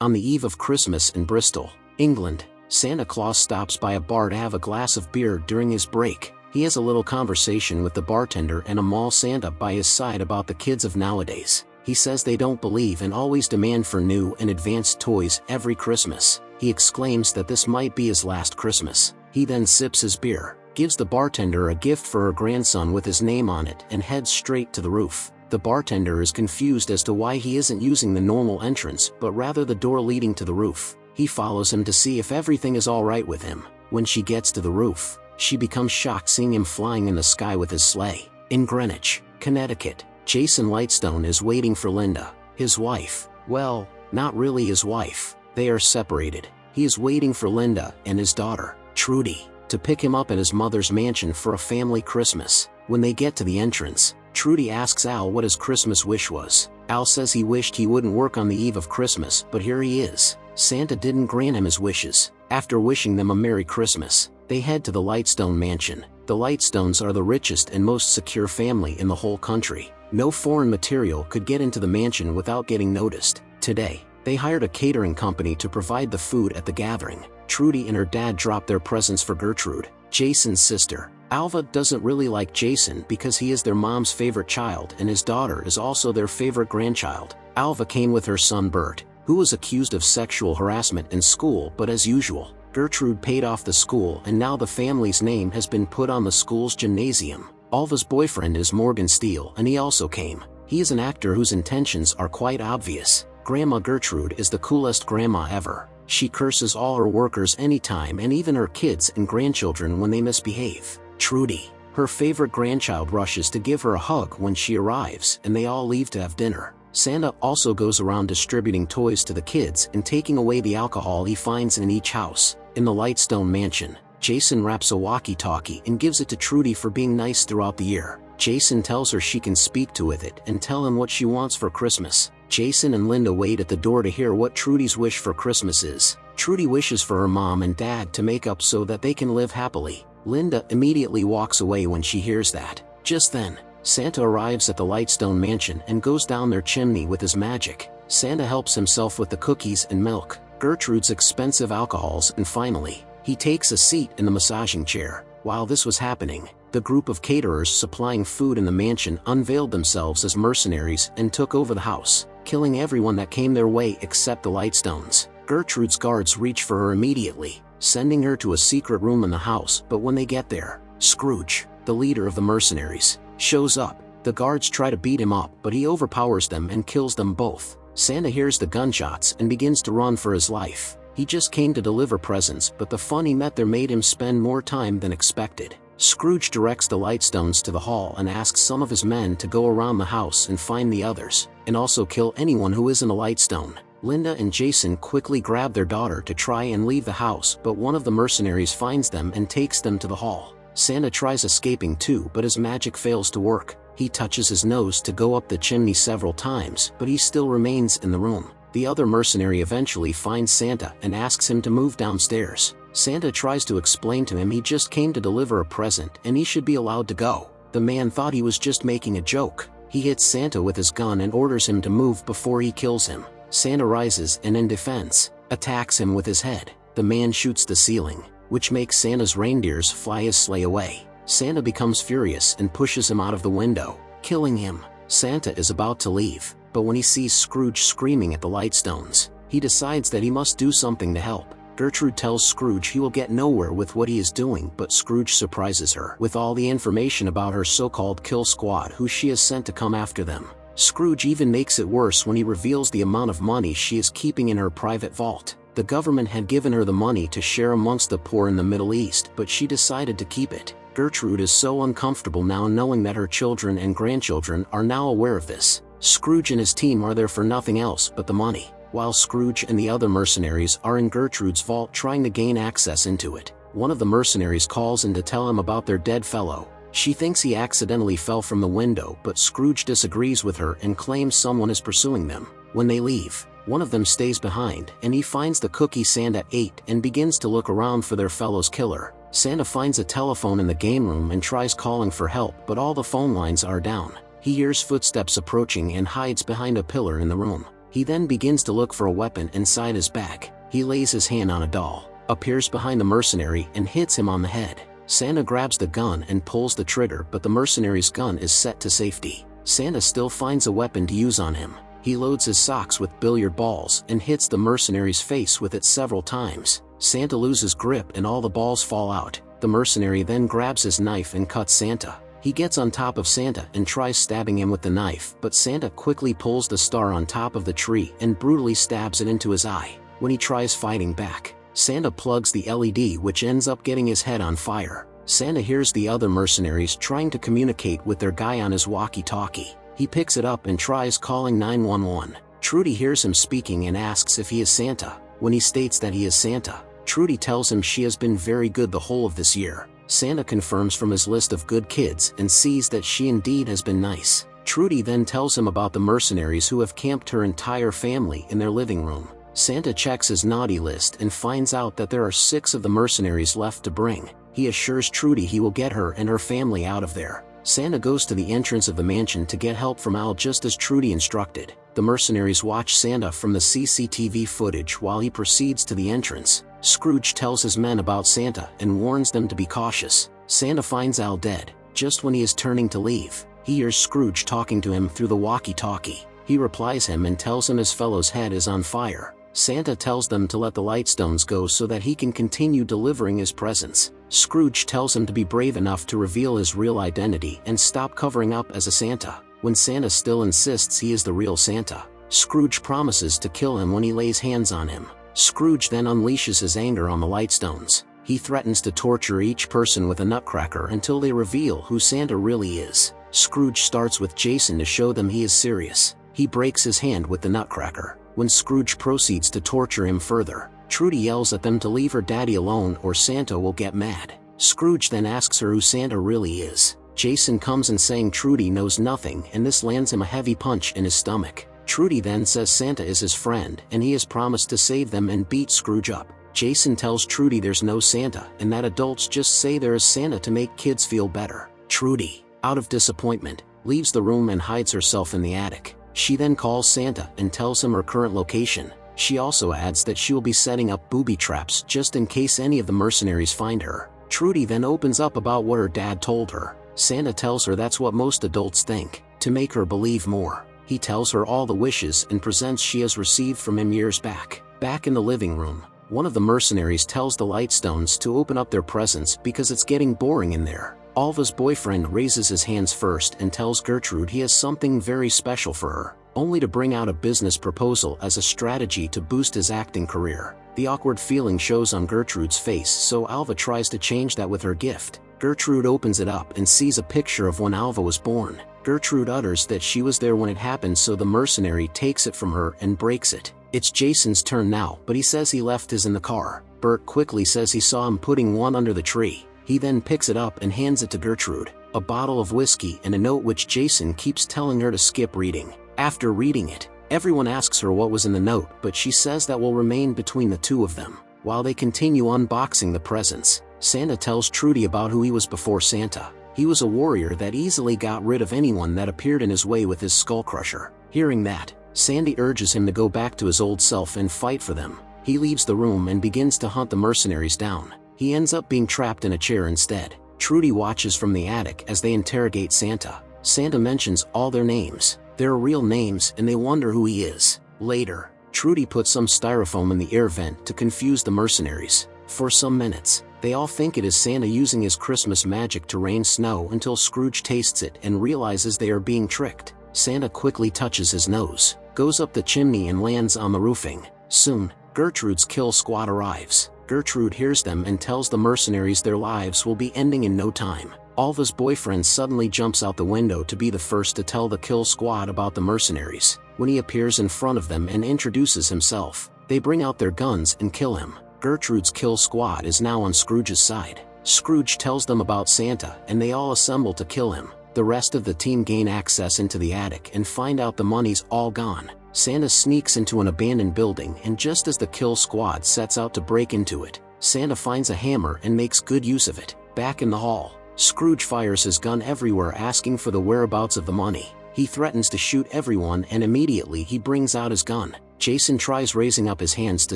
On the eve of Christmas in Bristol, England, Santa Claus stops by a bar to have a glass of beer during his break. He has a little conversation with the bartender and a mall Santa by his side about the kids of nowadays. He says they don't believe and always demand for new and advanced toys every Christmas. He exclaims that this might be his last Christmas. He then sips his beer, gives the bartender a gift for her grandson with his name on it, and heads straight to the roof. The bartender is confused as to why he isn't using the normal entrance but rather the door leading to the roof. He follows him to see if everything is alright with him. When she gets to the roof, she becomes shocked seeing him flying in the sky with his sleigh. In Greenwich, Connecticut, Jason Lightstone is waiting for Linda, his wife. Well, not really his wife. They are separated. He is waiting for Linda and his daughter, Trudy, to pick him up at his mother's mansion for a family Christmas. When they get to the entrance, Trudy asks Al what his Christmas wish was. Al says he wished he wouldn't work on the eve of Christmas, but here he is. Santa didn't grant him his wishes. After wishing them a Merry Christmas, they head to the Lightstone mansion. The Lightstones are the richest and most secure family in the whole country. No foreign material could get into the mansion without getting noticed. Today, they hired a catering company to provide the food at the gathering. Trudy and her dad drop their presents for Gertrude, Jason's sister. Alva doesn't really like Jason because he is their mom's favorite child and his daughter is also their favorite grandchild. Alva came with her son Bert, who was accused of sexual harassment in school, but as usual, Gertrude paid off the school and now the family's name has been put on the school's gymnasium. Alva's boyfriend is Morgan Steele and he also came. He is an actor whose intentions are quite obvious. Grandma Gertrude is the coolest grandma ever. She curses all her workers anytime and even her kids and grandchildren when they misbehave. Trudy, her favorite grandchild, rushes to give her a hug when she arrives and they all leave to have dinner. Santa also goes around distributing toys to the kids and taking away the alcohol he finds in each house. In the Lightstone mansion, Jason wraps a walkie-talkie and gives it to Trudy for being nice throughout the year. Jason tells her she can speak to with it and tell him what she wants for Christmas. Jason and Linda wait at the door to hear what Trudy's wish for Christmas is. Trudy wishes for her mom and dad to make up so that they can live happily. Linda immediately walks away when she hears that. Just then, Santa arrives at the Lightstone mansion and goes down their chimney with his magic. Santa helps himself with the cookies and milk, Gertrude's expensive alcohols, and finally, he takes a seat in the massaging chair. While this was happening, the group of caterers supplying food in the mansion unveiled themselves as mercenaries and took over the house, killing everyone that came their way except the Lightstones. Gertrude's guards reach for her immediately, sending her to a secret room in the house, but when they get there, Scrooge, the leader of the mercenaries, shows up. The guards try to beat him up, but he overpowers them and kills them both. Santa hears the gunshots and begins to run for his life. He just came to deliver presents, but the fun he met there made him spend more time than expected. Scrooge directs the Lightstones to the hall and asks some of his men to go around the house and find the others, and also kill anyone who isn't a Lightstone. Linda and Jason quickly grab their daughter to try and leave the house, but one of the mercenaries finds them and takes them to the hall. Santa tries escaping too, but his magic fails to work. He touches his nose to go up the chimney several times, but he still remains in the room. The other mercenary eventually finds Santa and asks him to move downstairs. Santa tries to explain to him he just came to deliver a present and he should be allowed to go. The man thought he was just making a joke. He hits Santa with his gun and orders him to move before he kills him. Santa rises and in defense, attacks him with his head. The man shoots the ceiling, which makes Santa's reindeers fly his sleigh away. Santa becomes furious and pushes him out of the window, killing him. Santa is about to leave, but when he sees Scrooge screaming at the Lightstones, he decides that he must do something to help. Gertrude tells Scrooge he will get nowhere with what he is doing, but Scrooge surprises her with all the information about her so-called kill squad who she has sent to come after them. Scrooge even makes it worse when he reveals the amount of money she is keeping in her private vault. The government had given her the money to share amongst the poor in the Middle East, but she decided to keep it. Gertrude is so uncomfortable now knowing that her children and grandchildren are now aware of this. Scrooge and his team are there for nothing else but the money. While Scrooge and the other mercenaries are in Gertrude's vault trying to gain access into it, one of the mercenaries calls in to tell him about their dead fellow. She thinks he accidentally fell from the window, but Scrooge disagrees with her and claims someone is pursuing them. When they leave, one of them stays behind and he finds the cookie Santa ate and begins to look around for their fellow's killer. Santa finds a telephone in the game room and tries calling for help, but all the phone lines are down. He hears footsteps approaching and hides behind a pillar in the room. He then begins to look for a weapon inside his bag. He lays his hand on a doll, appears behind the mercenary and hits him on the head. Santa grabs the gun and pulls the trigger, but the mercenary's gun is set to safety. Santa still finds a weapon to use on him. He loads his socks with billiard balls and hits the mercenary's face with it several times. Santa loses grip and all the balls fall out. The mercenary then grabs his knife and cuts Santa. He gets on top of Santa and tries stabbing him with the knife, but Santa quickly pulls the star on top of the tree and brutally stabs it into his eye. When he tries fighting back, Santa plugs the LED, which ends up getting his head on fire. Santa hears the other mercenaries trying to communicate with their guy on his walkie-talkie. He picks it up and tries calling 911. Trudy hears him speaking and asks if he is Santa. When he states that he is Santa, Trudy tells him she has been very good the whole of this year. Santa confirms from his list of good kids and sees that she indeed has been nice. Trudy then tells him about the mercenaries who have camped her entire family in their living room. Santa checks his naughty list and finds out that there are 6 of the mercenaries left to bring. He assures Trudy he will get her and her family out of there. Santa goes to the entrance of the mansion to get help from Al just as Trudy instructed. The mercenaries watch Santa from the CCTV footage while he proceeds to the entrance. Scrooge tells his men about Santa and warns them to be cautious. Santa finds Al dead. Just when he is turning to leave, he hears Scrooge talking to him through the walkie-talkie. He replies him and tells him his fellow's head is on fire. Santa tells them to let the Lightstones go so that he can continue delivering his presents. Scrooge tells him to be brave enough to reveal his real identity and stop covering up as a Santa. When Santa still insists he is the real Santa, Scrooge promises to kill him when he lays hands on him. Scrooge then unleashes his anger on the Lightstones. He threatens to torture each person with a nutcracker until they reveal who Santa really is. Scrooge starts with Jason to show them he is serious. He breaks his hand with the nutcracker. When Scrooge proceeds to torture him further, Trudy yells at them to leave her daddy alone or Santa will get mad. Scrooge then asks her who Santa really is. Jason comes in saying Trudy knows nothing, and this lands him a heavy punch in his stomach. Trudy then says Santa is his friend and he has promised to save them and beat Scrooge up. Jason tells Trudy there's no Santa and that adults just say there is Santa to make kids feel better. Trudy, out of disappointment, leaves the room and hides herself in the attic. She then calls Santa and tells him her current location. She also adds that she will be setting up booby traps just in case any of the mercenaries find her. Trudy then opens up about what her dad told her. Santa tells her that's what most adults think, to make her believe more. He tells her all the wishes and presents she has received from him years back. Back in the living room, one of the mercenaries tells the Lightstones to open up their presents because it's getting boring in there. Alva's boyfriend raises his hands first and tells Gertrude he has something very special for her, only to bring out a business proposal as a strategy to boost his acting career. The awkward feeling shows on Gertrude's face, so Alva tries to change that with her gift. Gertrude opens it up and sees a picture of when Alva was born. Gertrude utters that she was there when it happened, so the mercenary takes it from her and breaks it. It's Jason's turn now, but he says he left his in the car. Bert quickly says he saw him putting one under the tree. He then picks it up and hands it to Gertrude, a bottle of whiskey and a note which Jason keeps telling her to skip reading. After reading it, everyone asks her what was in the note, but she says that will remain between the two of them. While they continue unboxing the presents, Santa tells Trudy about who he was before Santa. He was a warrior that easily got rid of anyone that appeared in his way with his skull crusher. Hearing that, Sandy urges him to go back to his old self and fight for them. He leaves the room and begins to hunt the mercenaries down. He ends up being trapped in a chair instead. Trudy watches from the attic as they interrogate Santa. Santa mentions all their names, their real names, and they wonder who he is. Later, Trudy puts some styrofoam in the air vent to confuse the mercenaries. For some minutes, they all think it is Santa using his Christmas magic to rain snow until Scrooge tastes it and realizes they are being tricked. Santa quickly touches his nose, goes up the chimney and lands on the roofing. Soon, Gertrude's kill squad arrives. Gertrude hears them and tells the mercenaries their lives will be ending in no time. Alva's boyfriend suddenly jumps out the window to be the first to tell the kill squad about the mercenaries. When he appears in front of them and introduces himself, they bring out their guns and kill him. Gertrude's kill squad is now on Scrooge's side. Scrooge tells them about Santa and they all assemble to kill him. The rest of the team gain access into the attic and find out the money's all gone. Santa sneaks into an abandoned building, and just as the kill squad sets out to break into it, Santa finds a hammer and makes good use of it. Back in the hall, Scrooge fires his gun everywhere asking for the whereabouts of the money. He threatens to shoot everyone and immediately he brings out his gun. Jason tries raising up his hands to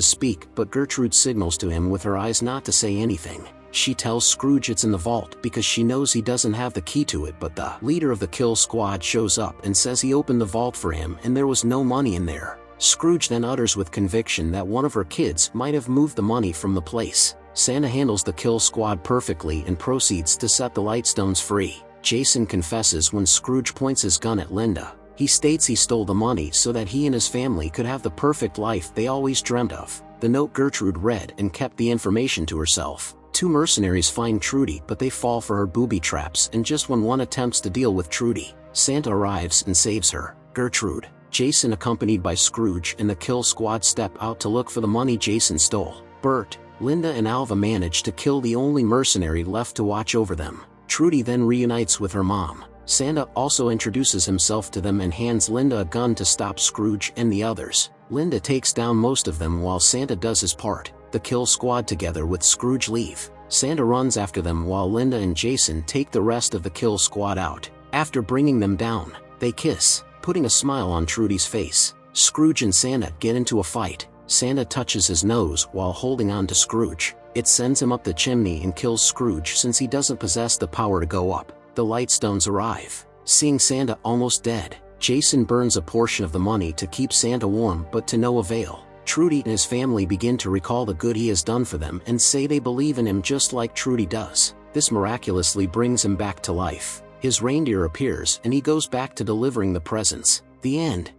speak, but Gertrude signals to him with her eyes not to say anything. She tells Scrooge it's in the vault because she knows he doesn't have the key to it, but the leader of the kill squad shows up and says he opened the vault for him and there was no money in there. Scrooge then utters with conviction that one of her kids might have moved the money from the place. Santa handles the kill squad perfectly and proceeds to set the Lightstones free. Jason confesses when Scrooge points his gun at Linda. He states he stole the money so that he and his family could have the perfect life they always dreamt of. The note Gertrude read and kept the information to herself. Two mercenaries find Trudy, but they fall for her booby traps, and just when one attempts to deal with Trudy, Santa arrives and saves her. Gertrude, Jason accompanied by Scrooge and the kill squad step out to look for the money Jason stole. Bert, Linda and Alva manage to kill the only mercenary left to watch over them. Trudy then reunites with her mom. Santa also introduces himself to them and hands Linda a gun to stop Scrooge and the others. Linda takes down most of them while Santa does his part. The kill squad together with Scrooge leave. Santa runs after them while Linda and Jason take the rest of the kill squad out. After bringing them down, they kiss, putting a smile on Trudy's face. Scrooge and Santa get into a fight. Santa touches his nose while holding on to Scrooge. It sends him up the chimney and kills Scrooge since he doesn't possess the power to go up. The Lightstones arrive. Seeing Santa almost dead, Jason burns a portion of the money to keep Santa warm, but to no avail. Trudy and his family begin to recall the good he has done for them and say they believe in him just like Trudy does. This miraculously brings him back to life. His reindeer appears and he goes back to delivering the presents. The end.